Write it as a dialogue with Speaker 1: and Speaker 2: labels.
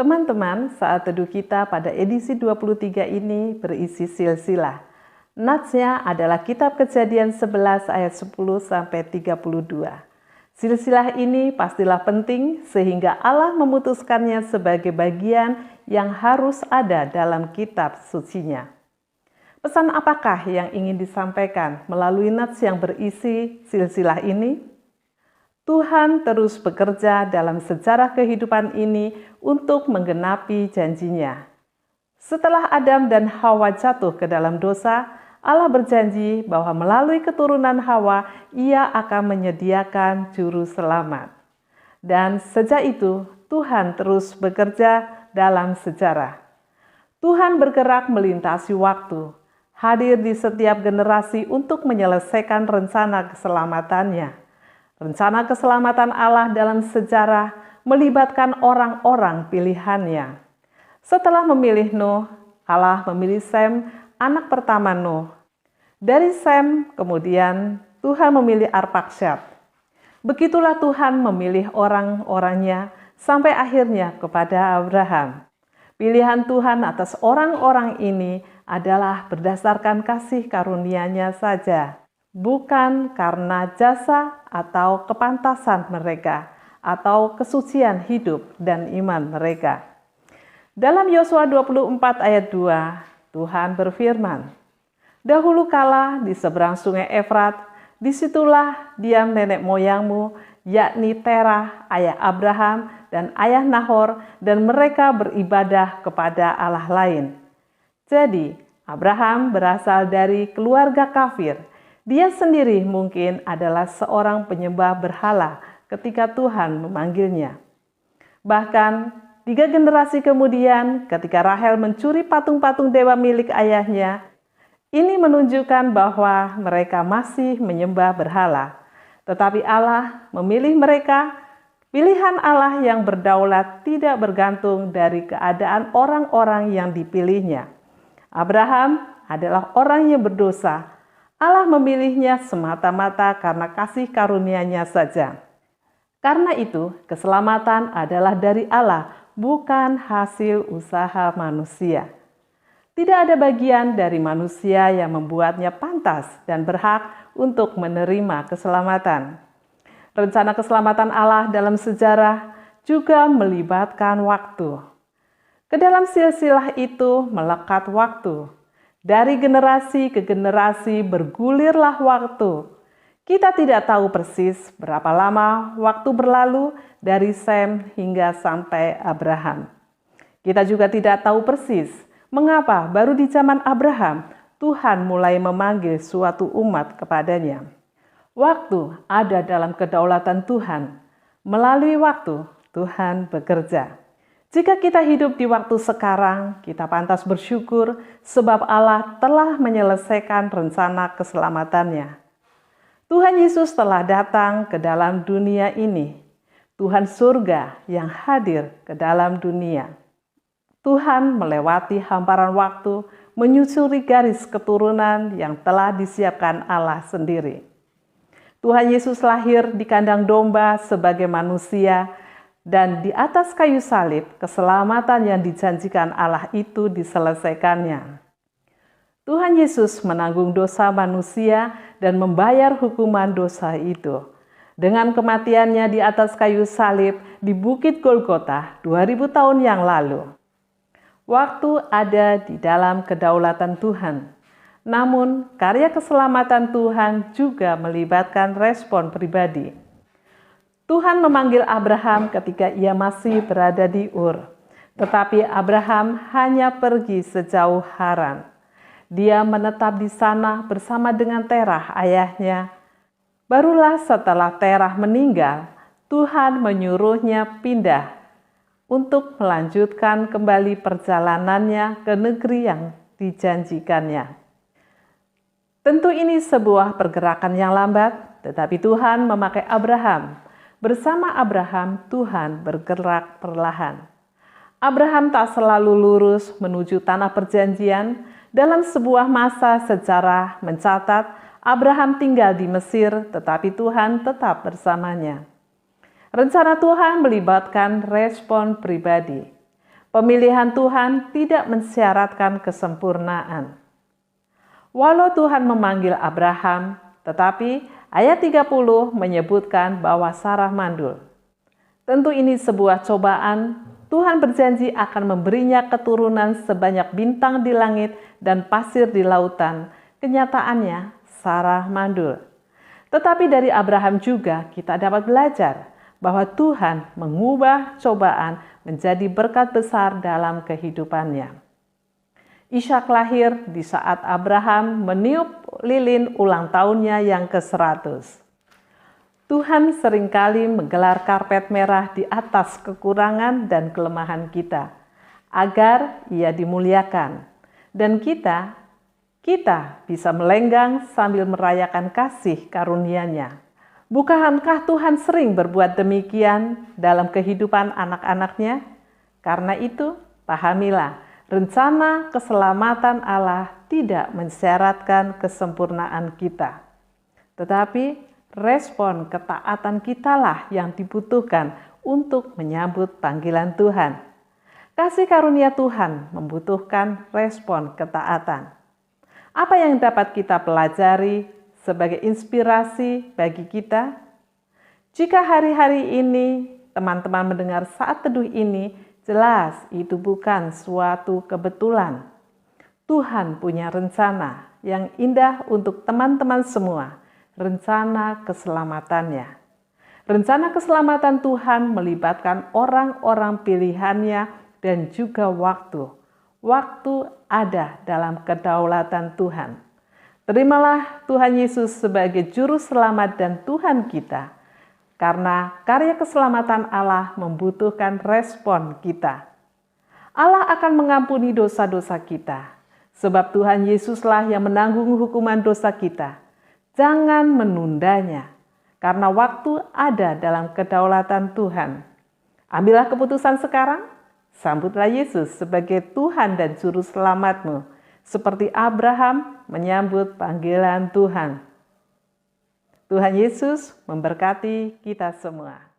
Speaker 1: Teman-teman, saat teduh kita pada edisi 23 ini berisi silsilah. Natsnya adalah kitab Kejadian 11 ayat 10 sampai 32. Silsilah ini pastilah penting sehingga Allah memutuskannya sebagai bagian yang harus ada dalam kitab sucinya. Pesan apakah yang ingin disampaikan melalui nats yang berisi silsilah ini? Tuhan terus bekerja dalam sejarah kehidupan ini untuk menggenapi janjinya. Setelah Adam dan Hawa jatuh ke dalam dosa, Allah berjanji bahwa melalui keturunan Hawa, Ia akan menyediakan juru selamat. Dan sejak itu, Tuhan terus bekerja dalam sejarah. Tuhan bergerak melintasi waktu, hadir di setiap generasi untuk menyelesaikan rencana keselamatannya. Rencana keselamatan Allah dalam sejarah melibatkan orang-orang pilihannya. Setelah memilih Nuh, Allah memilih Sem, anak pertama Nuh. Dari Sem, kemudian Tuhan memilih Arpaksyad. Begitulah Tuhan memilih orang-orangnya sampai akhirnya kepada Abraham. Pilihan Tuhan atas orang-orang ini adalah berdasarkan kasih karunia-Nya saja, bukan karena jasa atau kepantasan mereka, atau kesucian hidup dan iman mereka. Dalam Yosua 24 ayat 2, Tuhan berfirman, "Dahulu kala di seberang sungai Efrat, disitulah diam nenek moyangmu, yakni Terah, ayah Abraham, dan ayah Nahor, dan mereka beribadah kepada Allah lain." Jadi, Abraham berasal dari keluarga kafir. Dia sendiri mungkin adalah seorang penyembah berhala ketika Tuhan memanggilnya. Bahkan 3 generasi kemudian ketika Rahel mencuri patung-patung dewa milik ayahnya, ini menunjukkan bahwa mereka masih menyembah berhala. Tetapi Allah memilih mereka. Pilihan Allah yang berdaulat tidak bergantung dari keadaan orang-orang yang dipilihnya. Abraham adalah orang yang berdosa. Allah memilihnya semata-mata karena kasih karunia-Nya saja. Karena itu, keselamatan adalah dari Allah, bukan hasil usaha manusia. Tidak ada bagian dari manusia yang membuatnya pantas dan berhak untuk menerima keselamatan. Rencana keselamatan Allah dalam sejarah juga melibatkan waktu. Ke dalam silsilah itu melekat waktu. Dari generasi ke generasi bergulirlah waktu. Kita tidak tahu persis berapa lama waktu berlalu dari Sem hingga sampai Abraham. Kita juga tidak tahu persis mengapa baru di zaman Abraham Tuhan mulai memanggil suatu umat kepadanya. Waktu ada dalam kedaulatan Tuhan. Melalui waktu Tuhan bekerja. Jika kita hidup di waktu sekarang, kita pantas bersyukur sebab Allah telah menyelesaikan rencana keselamatannya. Tuhan Yesus telah datang ke dalam dunia ini. Tuhan surga yang hadir ke dalam dunia. Tuhan melewati hamparan waktu, menyusuri garis keturunan yang telah disiapkan Allah sendiri. Tuhan Yesus lahir di kandang domba sebagai manusia, dan di atas kayu salib, keselamatan yang dijanjikan Allah itu diselesaikannya. Tuhan Yesus menanggung dosa manusia dan membayar hukuman dosa itu. Dengan kematiannya di atas kayu salib di Bukit Golgota 2000 tahun yang lalu. Waktu ada di dalam kedaulatan Tuhan. Namun, karya keselamatan Tuhan juga melibatkan respon pribadi. Tuhan memanggil Abraham ketika ia masih berada di Ur. Tetapi Abraham hanya pergi sejauh Haran. Dia menetap di sana bersama dengan Terah ayahnya. Barulah setelah Terah meninggal, Tuhan menyuruhnya pindah untuk melanjutkan kembali perjalanannya ke negeri yang dijanjikannya. Tentu ini sebuah pergerakan yang lambat, tetapi Tuhan memakai Abraham. Bersama Abraham, Tuhan bergerak perlahan. Abraham tak selalu lurus menuju tanah perjanjian. Dalam sebuah masa sejarah mencatat, Abraham tinggal di Mesir, tetapi Tuhan tetap bersamanya. Rencana Tuhan melibatkan respon pribadi. Pemilihan Tuhan tidak mensyaratkan kesempurnaan. Walau Tuhan memanggil Abraham, tetapi ayat 30 menyebutkan bahwa Sarah mandul. Tentu ini sebuah cobaan. Tuhan berjanji akan memberinya keturunan sebanyak bintang di langit dan pasir di lautan. Kenyataannya, Sarah mandul. Tetapi dari Abraham juga kita dapat belajar bahwa Tuhan mengubah cobaan menjadi berkat besar dalam kehidupannya. Ishak lahir di saat Abraham meniup lilin ulang tahunnya yang ke-100. Tuhan seringkali menggelar karpet merah di atas kekurangan dan kelemahan kita, agar Ia dimuliakan. Dan kita bisa melenggang sambil merayakan kasih karunia-Nya. Bukankah Tuhan sering berbuat demikian dalam kehidupan anak-anak-Nya? Karena itu, pahamilah, rencana keselamatan Allah tidak mensyaratkan kesempurnaan kita. Tetapi respon ketaatan kitalah yang dibutuhkan untuk menyambut panggilan Tuhan. Kasih karunia Tuhan membutuhkan respon ketaatan. Apa yang dapat kita pelajari sebagai inspirasi bagi kita? Jika hari-hari ini teman-teman mendengar saat teduh ini, jelas itu bukan suatu kebetulan. Tuhan punya rencana yang indah untuk teman-teman semua. Rencana keselamatannya. Rencana keselamatan Tuhan melibatkan orang-orang pilihannya dan juga waktu. Waktu ada dalam kedaulatan Tuhan. Terimalah Tuhan Yesus sebagai juru selamat dan Tuhan kita. Karena karya keselamatan Allah membutuhkan respon kita. Allah akan mengampuni dosa-dosa kita. Sebab Tuhan Yesuslah yang menanggung hukuman dosa kita. Jangan menundanya, karena waktu ada dalam kedaulatan Tuhan. Ambillah keputusan sekarang, sambutlah Yesus sebagai Tuhan dan Juru Selamatmu, seperti Abraham menyambut panggilan Tuhan. Tuhan Yesus memberkati kita semua.